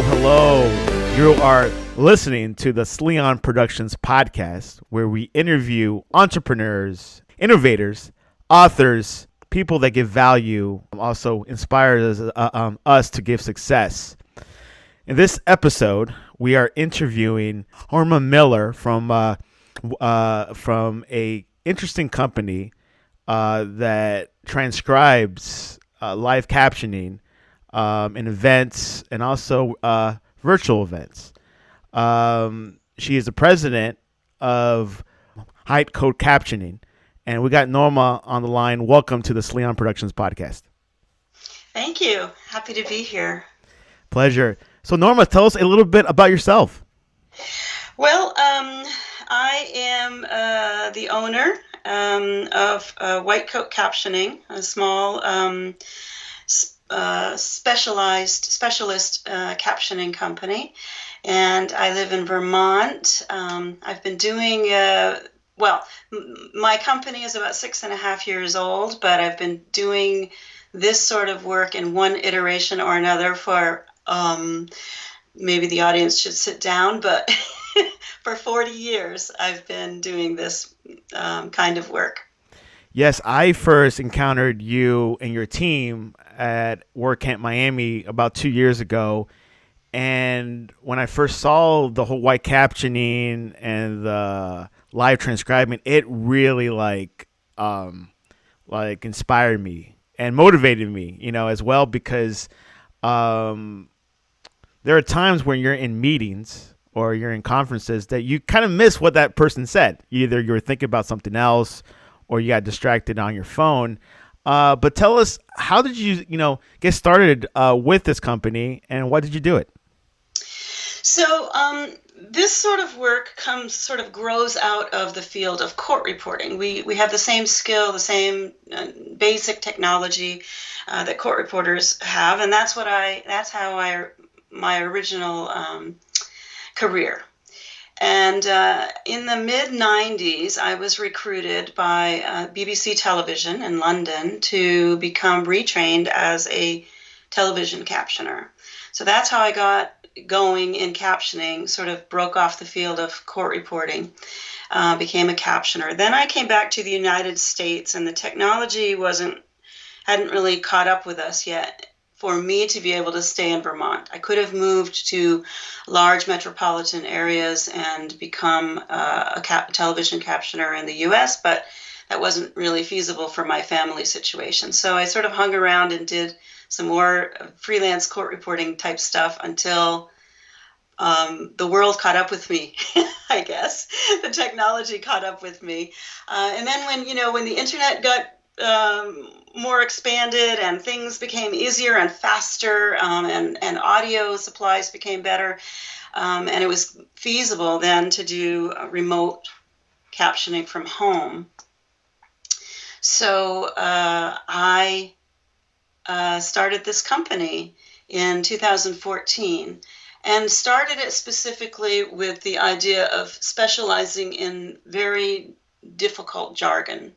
Hello. You are listening to the Sleon Productions podcast, where we interview entrepreneurs, innovators, authors, people that give value, also inspires us to give success. In this episode, we are interviewing Norma Miller from a interesting company that transcribes live captioning in events and also virtual events. She is the president of White Coat Captioning, and we got Norma on the line. Welcome to the Sleon Productions podcast. Thank you. Happy to be here. Pleasure. So, Norma, tell us a little bit about yourself. Well, I am the owner of White Coat Captioning, a small specialist captioning company, and I live in Vermont. I've been doing my company is about 6.5 years old, but I've been doing this sort of work in one iteration or another for maybe the audience should sit down, but for 40 years I've been doing this kind of work. Yes, I first encountered you and your team at WordCamp Miami about 2 years ago. And when I first saw the whole white captioning and the live transcribing, it really inspired me and motivated me, as well, because there are times when you're in meetings or you're in conferences that you kind of miss what that person said. Either you were thinking about something else or you got distracted on your phone. But tell us, how did you, get started with this company, and why did you do it? So this sort of work grows out of the field of court reporting. We have the same skill, the same basic technology that court reporters have, and that's how my original career. And in the mid-90s, I was recruited by BBC Television in London to become retrained as a television captioner. So that's how I got going in captioning, sort of broke off the field of court reporting, became a captioner. Then I came back to the United States, and the technology hadn't really caught up with us yet for me to be able to stay in Vermont. I could have moved to large metropolitan areas and become a television captioner in the U.S., but that wasn't really feasible for my family situation. So I sort of hung around and did some more freelance court reporting type stuff until the world caught up with me, I guess. The technology caught up with me. And then when the internet got more expanded and things became easier and faster, and audio supplies became better, and it was feasible then to do remote captioning from home. So I started this company in 2014 and started it specifically with the idea of specializing in very difficult jargon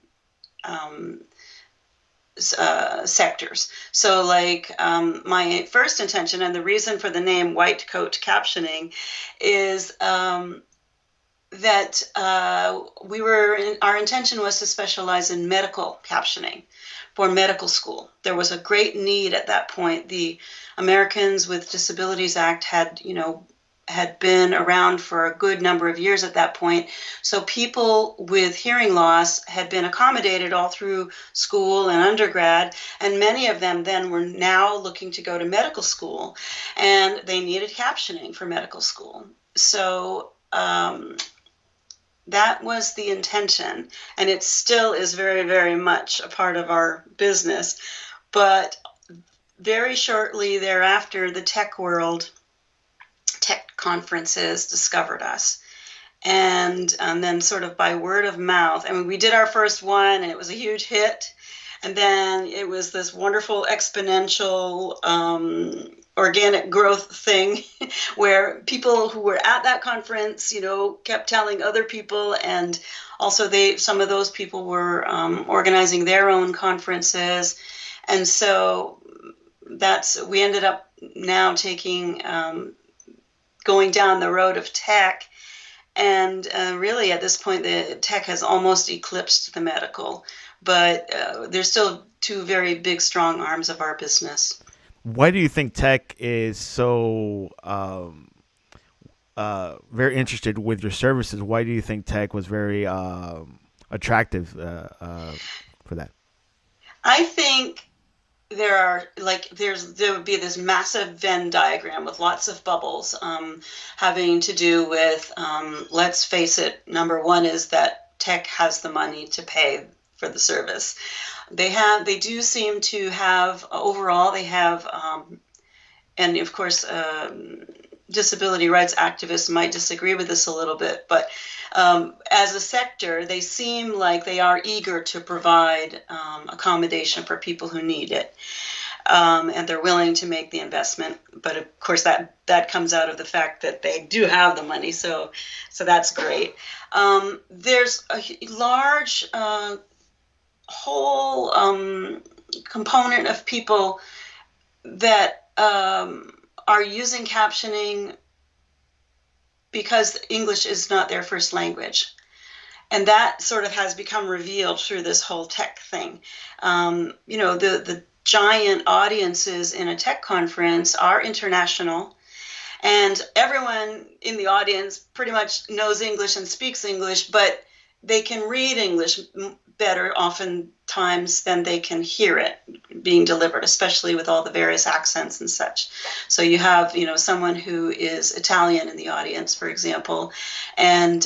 sectors. So my first intention and the reason for the name White Coat Captioning is that our intention was to specialize in medical captioning for medical school. There was a great need at that point. The Americans with Disabilities Act had been around for a good number of years at that point. So people with hearing loss had been accommodated all through school and undergrad, and many of them then were now looking to go to medical school, and they needed captioning for medical school. So that was the intention, and it still is very, very much a part of our business. But very shortly thereafter, the tech conferences discovered us. And then sort of by word of mouth, we did our first one and it was a huge hit. And then it was this wonderful exponential organic growth thing where people who were at that conference, kept telling other people. And also some of those people were organizing their own conferences. And so we ended up now going down the road of tech. And really, at this point, the tech has almost eclipsed the medical, but there's still two very big, strong arms of our business. Why do you think tech is so very interested with your services? Why do you think tech was very attractive for that? I think there would be this massive Venn diagram with lots of bubbles, having to do with, let's face it, number one is that tech has the money to pay for the service. They do seem to have, overall, they have, and of course, disability rights activists might disagree with this a little bit, but as a sector, they seem like they are eager to provide accommodation for people who need it. And they're willing to make the investment. But of course, that comes out of the fact that they do have the money. So that's great. There's a large whole component of people that are using captioning because English is not their first language. And that sort of has become revealed through this whole tech thing. The giant audiences in a tech conference are international, and everyone in the audience pretty much knows English and speaks English, but they can read English better oftentimes than they can hear it being delivered, especially with all the various accents and such. So you have, someone who is Italian in the audience, for example, and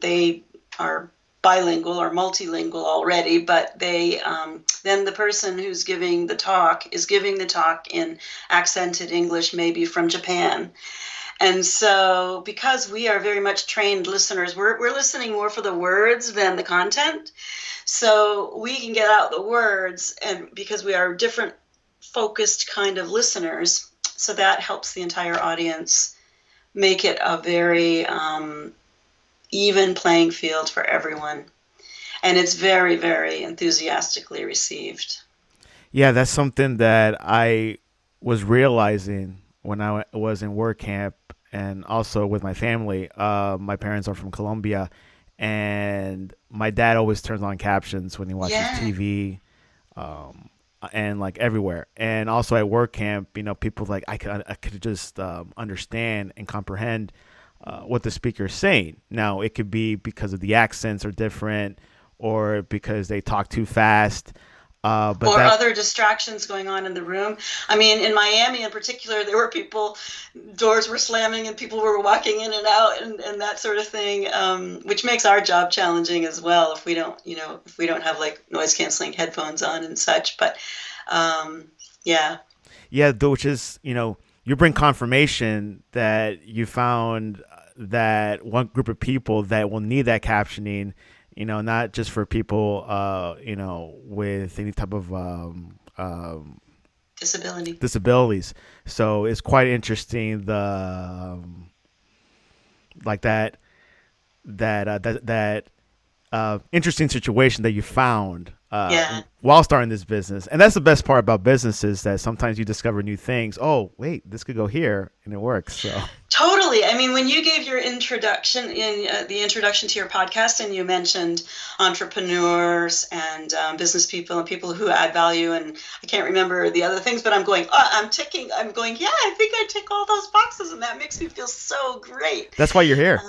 they are bilingual or multilingual already, but then the person who's giving the talk is giving the talk in accented English, maybe from Japan. And so because we are very much trained listeners, we're listening more for the words than the content. So we can get out the words, and because we are different focused kind of listeners, so that helps the entire audience make it a very even playing field for everyone. And it's very, very enthusiastically received. Yeah, that's something that I was realizing when I was in WordCamp and also with my family. My parents are from Colombia, and my dad always turns on captions when he watches Yeah. TV, um, and like everywhere. And also at WordCamp, people like I could just understand and comprehend what the speaker is saying. Now, it could be because of the accents are different, or because they talk too fast. But Or that other distractions going on in the room. I mean, in Miami in particular, there were people, doors were slamming and people were walking in and out, and that sort of thing, which makes our job challenging as well if we don't have like noise canceling headphones on and such. But yeah. yeah, which is you bring confirmation that you found that one group of people that will need that captioning, not just for people, with any type of Disability. disabilities. So it's quite interesting like that interesting situation that you found Yeah. while starting this business. And that's the best part about businesses, that sometimes you discover new things. Oh, wait, this could go here, and it works. So Totally. I mean, when you gave your introduction the introduction to your podcast, and you mentioned entrepreneurs and business people and people who add value, and I can't remember the other things, but I'm going, I'm going, yeah, I think I tick all those boxes, and that makes me feel so great. that's why you're here.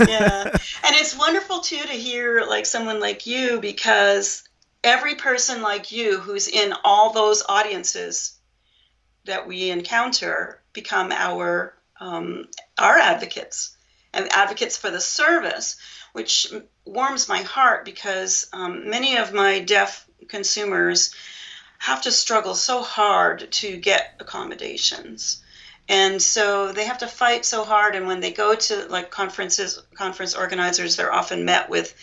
Yeah. And it's wonderful too to hear like someone like you, because every person like you who's in all those audiences that we encounter become our advocates, and advocates for the service, which warms my heart, because many of my deaf consumers have to struggle so hard to get accommodations. And so they have to fight so hard. And when they go to like conference organizers, they're often met with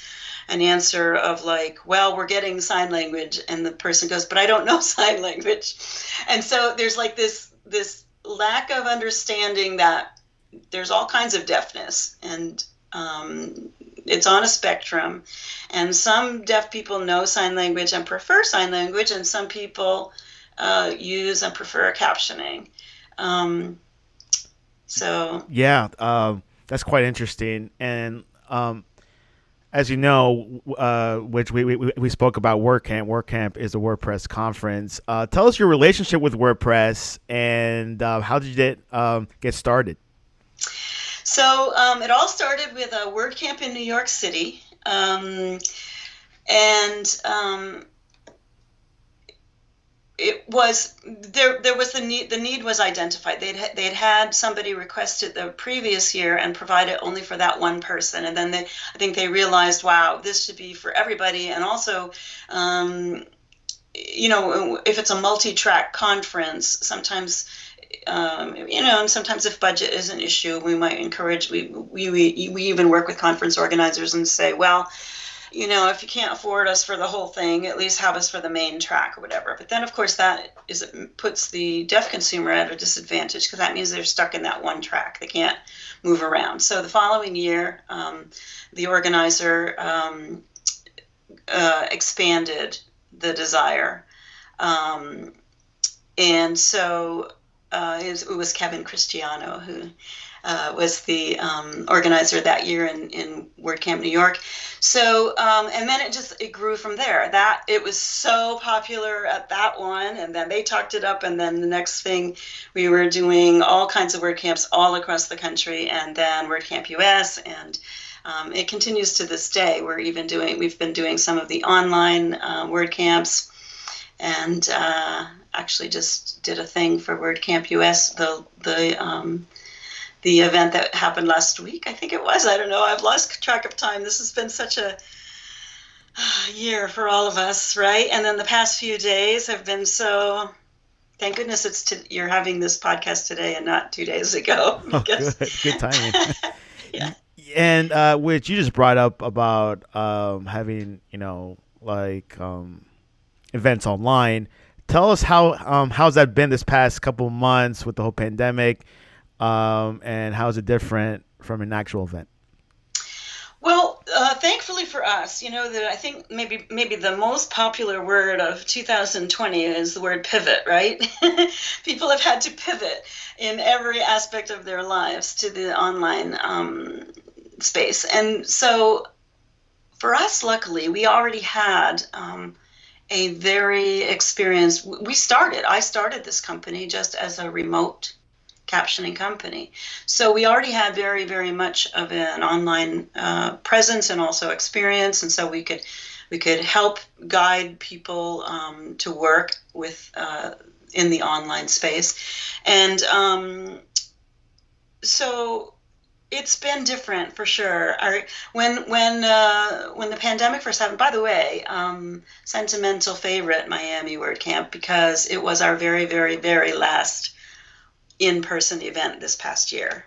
an answer of like, well, we're getting sign language. And the person goes, but I don't know sign language. And so there's like this lack of understanding that there's all kinds of deafness, and it's on a spectrum. And some deaf people know sign language and prefer sign language, and some people use and prefer captioning. Um, so Yeah, that's quite interesting. And as you know, which we spoke about WordCamp. WordCamp is a WordPress conference. Tell us your relationship with WordPress and how did you get started? it all started with a WordCamp in New York City. And it was there was the need was identified. They'd had somebody request it the previous year and provide it only for that one person, and then I think they realized, wow, this should be for everybody. And also, if it's a multi-track conference, sometimes and sometimes if budget is an issue, we might encourage, we even work with conference organizers and say, well, if you can't afford us for the whole thing, at least have us for the main track or whatever. But then, of course, puts the deaf consumer at a disadvantage, because that means they're stuck in that one track. They can't move around. So the following year, the organizer expanded the desire. And so it was Kevin Cristiano who was the organizer that year in WordCamp New York. So and then it grew from there. That it was so popular at that one, and then they talked it up, and then the next thing we were doing all kinds of WordCamps all across the country, and then WordCamp US, and it continues to this day. We've been doing some of the online WordCamps, and actually just did a thing for WordCamp US, the event that happened last week, I think it was. I don't know. I've lost track of time. This has been such a year for all of us, right? And then the past few days have been so. Thank goodness you're having this podcast today and not 2 days ago. Oh, good timing. Yeah. And which you just brought up about having events online. Tell us how's that been this past couple of months with the whole pandemic, and how is it different from an actual event? Well, thankfully for us, that I think maybe the most popular word of 2020 is the word pivot, right? People have had to pivot in every aspect of their lives to the online space. And so for us, luckily, we already had a very experienced, I started this company just as a remote captioning company. So we already had very, very much of an online presence and also experience. And so we could help guide people to work with in the online space. And so it's been different for sure. When the pandemic first happened, by the way, sentimental favorite Miami WordCamp, because it was our very, very, very last in-person event this past year.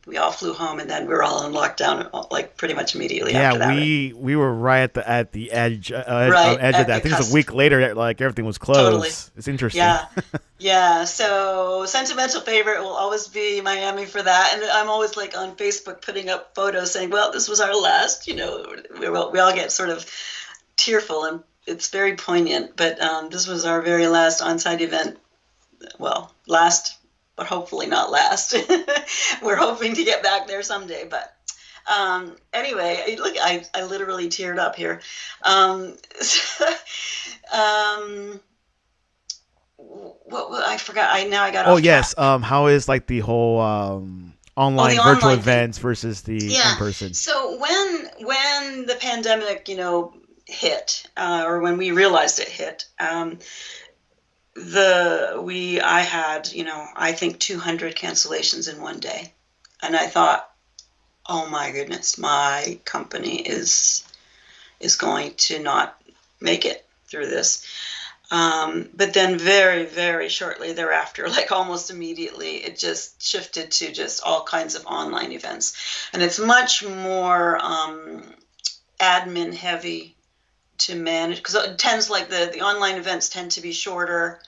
We all flew home, and then we were all in lockdown, like pretty much immediately after that. Yeah, we were right at the edge right edge of that. I think it was a week later, like everything was closed. Totally. It's interesting. Yeah. So sentimental favorite will always be Miami for that, and I'm always like on Facebook putting up photos saying, "Well, this was our last." We all get sort of tearful, and it's very poignant. But this was our very last on-site event. Well, last, but hopefully not last. We're hoping to get back there someday. But anyway, look, I literally teared up here. What I forgot. I got off Oh yes. track. How is like the whole online the virtual online events versus the Yeah. in person? So when the pandemic, hit, or when we realized it hit, I had, I think 200 cancellations in one day, and I thought, oh my goodness, my company is going to not make it through this. But then very, very shortly thereafter, like almost immediately, it just shifted to just all kinds of online events. And it's much more admin heavy to manage, because it tends, like the online events tend to be shorter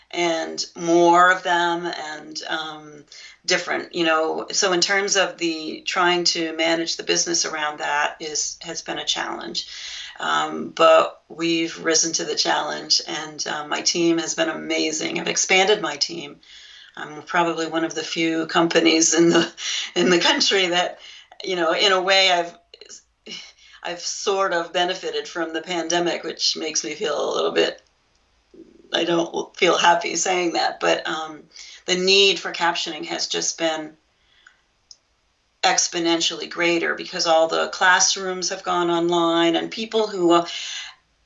and more of them, and different, so in terms of the trying to manage the business around that has been a challenge. But we've risen to the challenge, and my team has been amazing. I've expanded my team. I'm probably one of the few companies in the country that, in a way, I've sort of benefited from the pandemic, which makes me feel a little bit. I don't feel happy saying that, but the need for captioning has just been exponentially greater because all the classrooms have gone online, and people who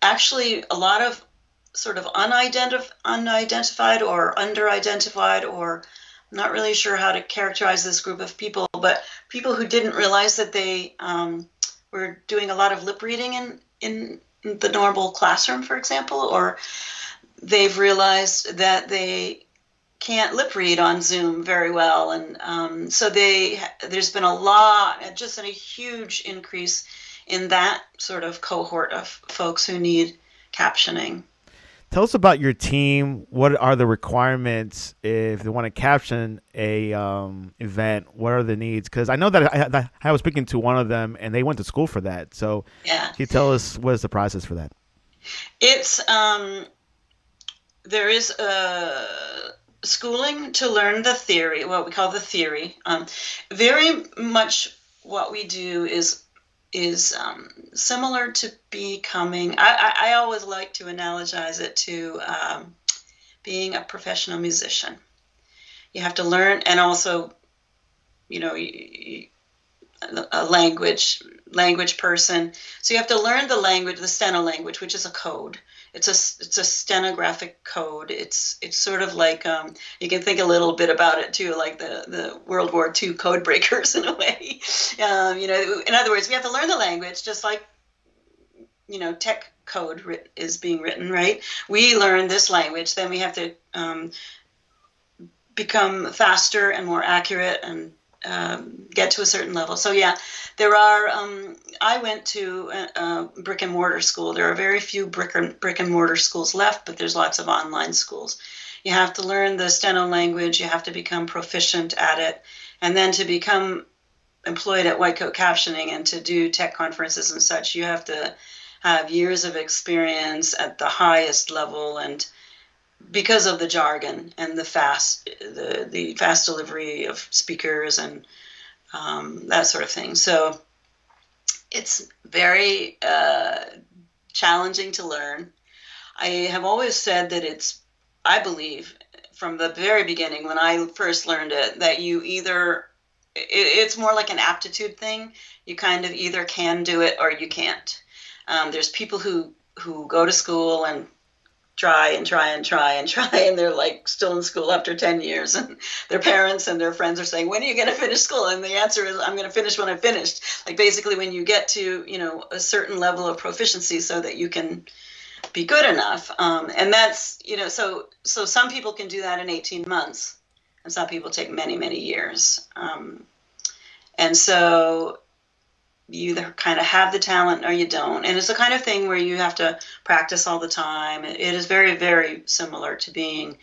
actually, a lot of sort of unidentified or underidentified, or I'm not really sure how to characterize this group of people, but people who didn't realize that they were doing a lot of lip reading in the normal classroom, for example, or they've realized that they can't lip read on Zoom very well, and so there's been just a huge increase in that sort of cohort of folks who need captioning. Tell us about your team. What are the requirements if they want to caption a event? What are the needs? Because I know that I was speaking to one of them, and they went to school for that. So, Yeah, can you tell us what is the process for that? it's there is schooling to learn the theory, what we call the theory. Very much what we do is similar to becoming. I always like to analogize it to being a professional musician. You have to learn, and also, you know, a language person. So you have to learn the language, the steno language, which is a code. It's a stenographic code. It's sort of like you can think a little bit about it too, like the World War II code breakers in a way. In other words, we have to learn the language, just like tech code is being written, right? We learn this language, then we have to become faster and more accurate and get to a certain level. So yeah, there are. I went to a brick and mortar school. There are very few brick and mortar schools left, but there's lots of online schools. You have to learn the steno language. You have to become proficient at it, and then to become employed at White Coat Captioning and to do tech conferences and such, you have to have years of experience at the highest level, and because of the jargon and the fast delivery of speakers and that sort of thing. So it's very challenging to learn. I have always said that I believe from the very beginning when I first learned it, that it's more like an aptitude thing. You kind of either can do it or you can't. There's people who go to school and try, and they're like still in school after 10 years, and their parents and their friends are saying, when are you going to finish school? And the answer is, I'm going to finish when I finished. Like basically when you get to a certain level of proficiency so that you can be good enough, and that's so some people can do that in 18 months, and some people take many years, and so you either kind of have the talent or you don't. And it's the kind of thing where you have to practice all the time. It is very, very similar to being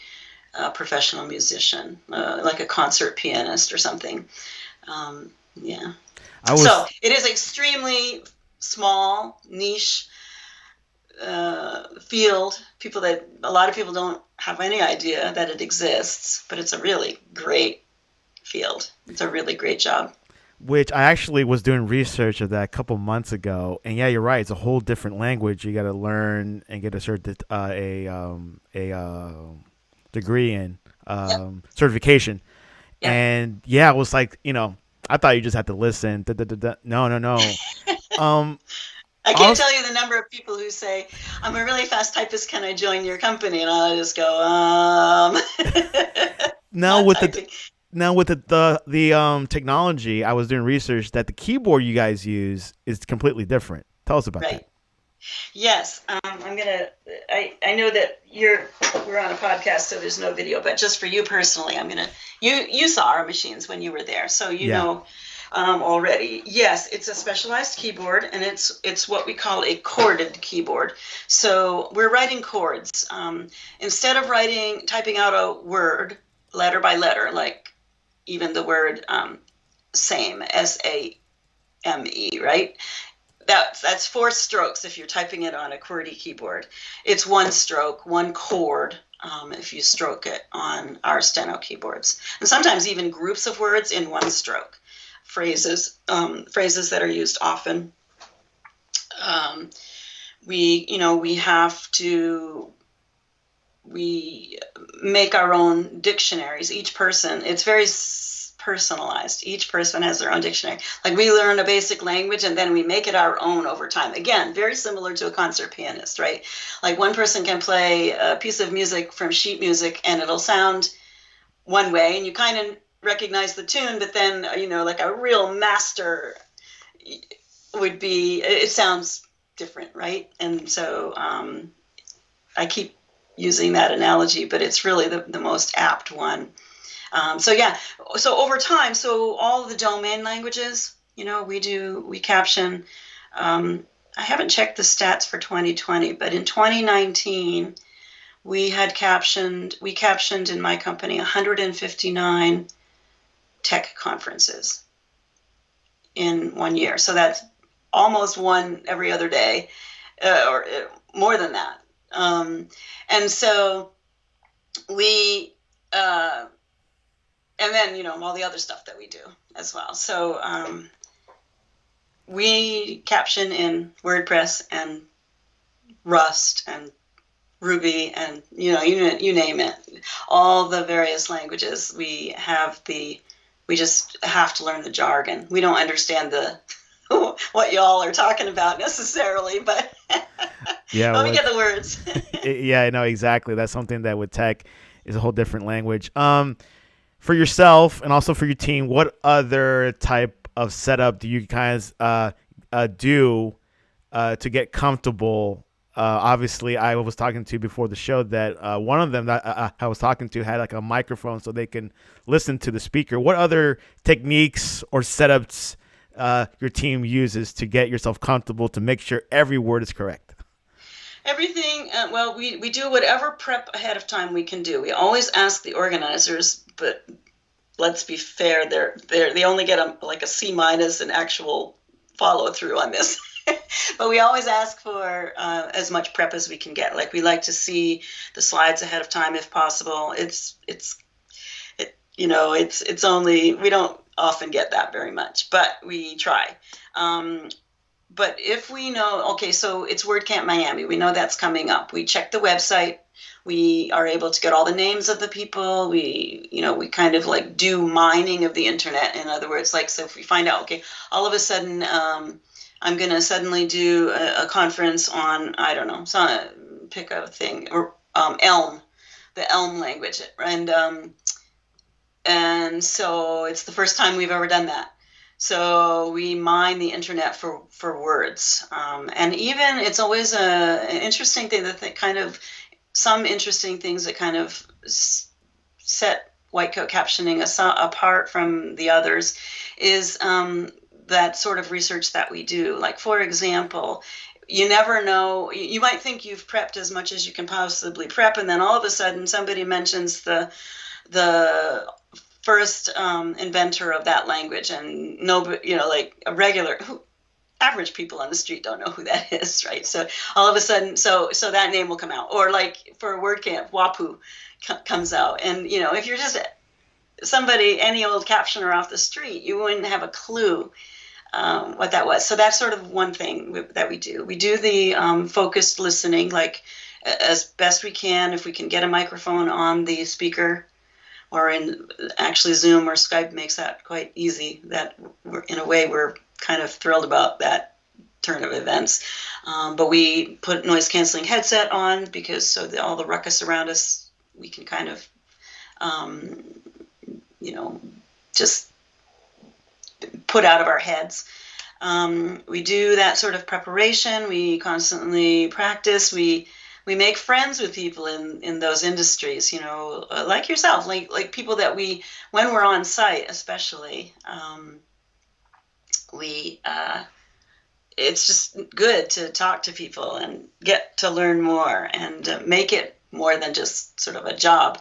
a professional musician, like a concert pianist or something. Yeah. So it is extremely small, niche field. A lot of people don't have any idea that it exists, but it's a really great field. It's a really great job. Which I actually was doing research of that a couple months ago, and yeah, you're right. It's a whole different language. You got to learn and get a degree in certification. Yep. And yeah, it was like I thought you just had to listen. No. I can't tell you the number of people who say, "I'm a really fast typist. Can I join your company?" And I just go, Now with the technology, I was doing research that the keyboard you guys use is completely different. Tell us about that. Yes, I'm gonna. I know that we're on a podcast, so there's no video, but just for you personally, I'm gonna. You saw our machines when you were there, so you know already. Yes, it's a specialized keyboard, and it's what we call a chorded keyboard. So we're writing chords. Instead of typing out a word letter by letter, like even the word same, SAME, right? That's 4 strokes if you're typing it on a QWERTY keyboard. It's 1 stroke, 1 chord, if you stroke it on our steno keyboards. And sometimes even groups of words in 1 stroke. Phrases that are used often. We make our own dictionaries. Each person, it's very personalized. Each person has their own dictionary. Like we learn a basic language and then we make it our own over time. Again, very similar to a concert pianist, right? Like one person can play a piece of music from sheet music and it'll sound one way and you kind of recognize the tune, but then, like a real master would be, it sounds different, right? And so I keep using that analogy, but it's really the most apt one. So over time, so all the domain languages, we caption. I haven't checked the stats for 2020, but in 2019, we captioned in my company 159 tech conferences in 1 year. So that's almost one every other day, or more than that. And so we, and then, all the other stuff that we do as well. So we caption in WordPress and Rust and Ruby and, you name it, all the various languages. We just have to learn the jargon. We don't understand what y'all are talking about necessarily, but Yeah, we get the words. Yeah, I know exactly. That's something that with tech is a whole different language. For yourself and also for your team, what other type of setup do you guys do to get comfortable? Obviously, I was talking to before the show that one of them that I was talking to had like a microphone so they can listen to the speaker. What other techniques or setups your team uses to get yourself comfortable to make sure every word is correct? Everything, we do whatever prep ahead of time we can do. We always ask the organizers, but let's be fair, they only get a C- in actual follow through on this. But we always ask for as much prep as we can get. Like we like to see the slides ahead of time if possible. It's only, we don't often get that very much, but we try. But if we know, okay, so it's WordCamp Miami, we know that's coming up. We check the website. We are able to get all the names of the people. We kind of like do mining of the internet. In other words, like, so if we find out, okay, all of a sudden, I'm going to suddenly do a conference on, I don't know, pick a thing, or Elm, the Elm language. And so it's the first time we've ever done that. So we mine the internet for words. And even it's always an interesting thing some interesting things that kind of set White Coat Captioning apart from the others is that sort of research that we do. Like, for example, you never know, you might think you've prepped as much as you can possibly prep, and then all of a sudden somebody mentions the first inventor of that language, and nobody, like a regular, average people on the street don't know who that is, right? So all of a sudden, so that name will come out. Or like for WordCamp, WAPU comes out, and if you're just any old captioner off the street, you wouldn't have a clue what that was. So that's sort of one thing that we do. We do the focused listening, like as best we can. If we can get a microphone on the speaker, or actually Zoom or Skype makes that quite easy. That in a way we're kind of thrilled about that turn of events. But we put noise canceling headset on because all the ruckus around us, we can kind of, just put out of our heads. We do that sort of preparation. We constantly practice. We make friends with people in those industries, like yourself, like people that when we're on site, especially, it's just good to talk to people and get to learn more and make it more than just sort of a job.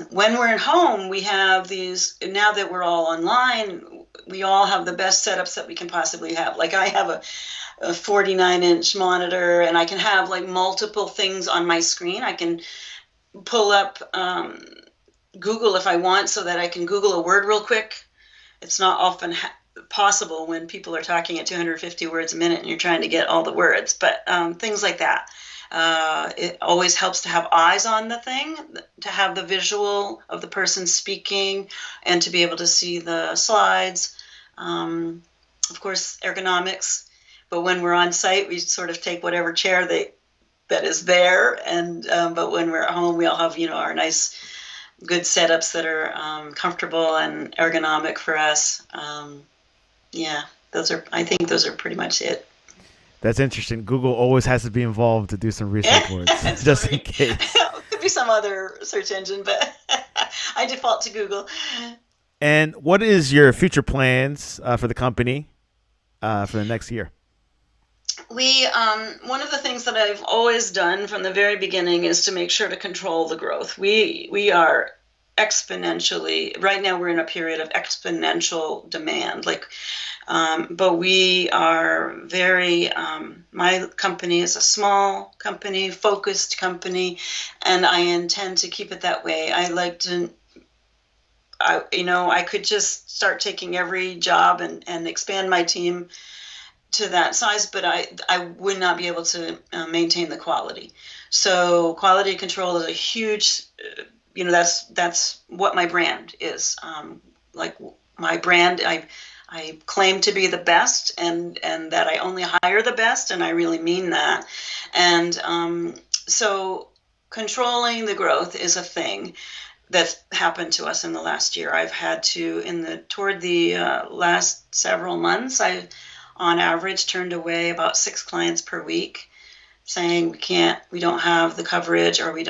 When we're at home, we have these, now that we're all online, we all have the best setups that we can possibly have. Like I have a 49-inch monitor, and I can have like multiple things on my screen. I can pull up Google if I want, so that I can Google a word real quick. It's not often possible when people are talking at 250 words a minute and you're trying to get all the words, but things like that. It always helps to have eyes on the thing, to have the visual of the person speaking, and to be able to see the slides. Of course, ergonomics. But when we're on site, we sort of take whatever chair that is there. And but when we're at home, we all have our nice, good setups that are comfortable and ergonomic for us. Yeah, I think those are pretty much it. That's interesting. Google always has to be involved to do some research words, just in case. Could be some other search engine, but I default to Google. And what is your future plans for the company for the next year? One of the things that I've always done from the very beginning is to make sure to control the growth. We are exponentially, right now we're in a period of exponential demand, but we are very, my company is a small company, focused company, and I intend to keep it that way. I could just start taking every job and expand my team to that size, but I would not be able to maintain the quality. So quality control is a huge, that's what my brand is. Like my brand, I claim to be the best, and that I only hire the best, and I really mean that. And so controlling the growth is a thing that's happened to us in the last year. I've had to, toward the last several months, I on average turned away about 6 clients per week, saying we don't have the coverage, or we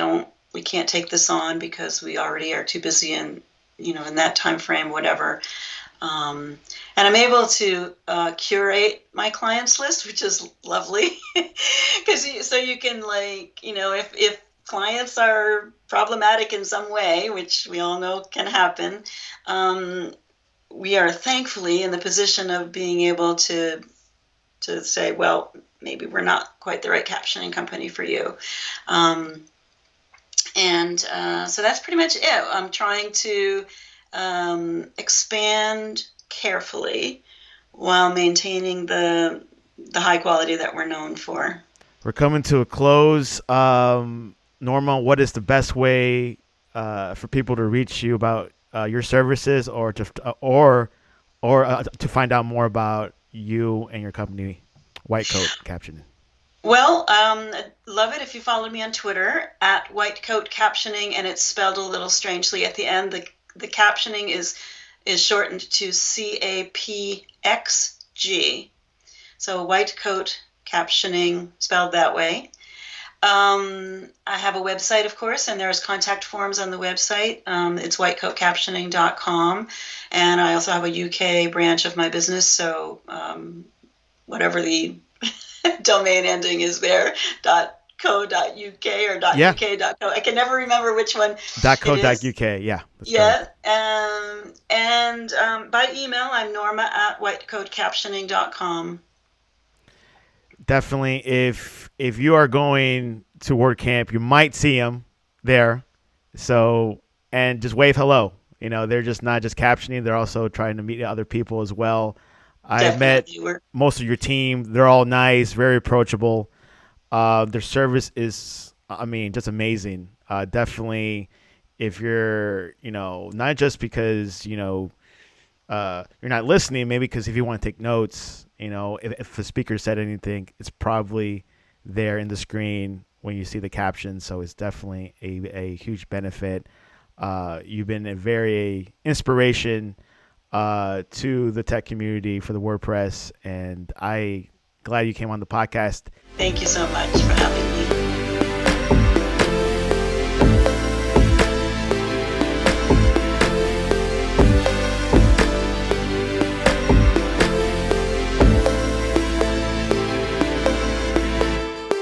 can't take this on because we already are too busy in that time frame, whatever. And I'm able to curate my clients list, which is lovely, because so you can if clients are problematic in some way, which we all know can happen, we are thankfully in the position of being able to say, well, maybe we're not quite the right captioning company for you. So that's pretty much it. I'm trying to expand carefully while maintaining the high quality that we're known for. We're coming to a close. Norma, what is the best way for people to reach you about your services, or to find out more about you and your company, White Coat Captioning? Well, love it if you follow me on Twitter at White Coat Captioning, and it's spelled a little strangely at the end. The captioning is shortened to CAPXG. So White Coat Captioning, spelled that way. I have a website, of course, and there's contact forms on the website. It's whitecoatcaptioning.com. And I also have a UK branch of my business, so whatever the domain ending is there, .co.uk or .uk.co. I can never remember which one. .co.uk, yeah. Yeah. And by email, I'm Norma at whitecoatcaptioning.com. Definitely, if you are going to WordCamp, you might see them there. So, and just wave hello. They're just not just captioning; they're also trying to meet other people as well. I met most of your team. They're all nice, very approachable. Their service is, just amazing. Definitely, if you're, not just because you're not listening, maybe because if you want to take notes. If the speaker said anything, it's probably there in the screen when you see the caption. So it's definitely a huge benefit. You've been a very inspiration to the tech community for the WordPress, and I glad you came on the podcast. Thank you so much for having me.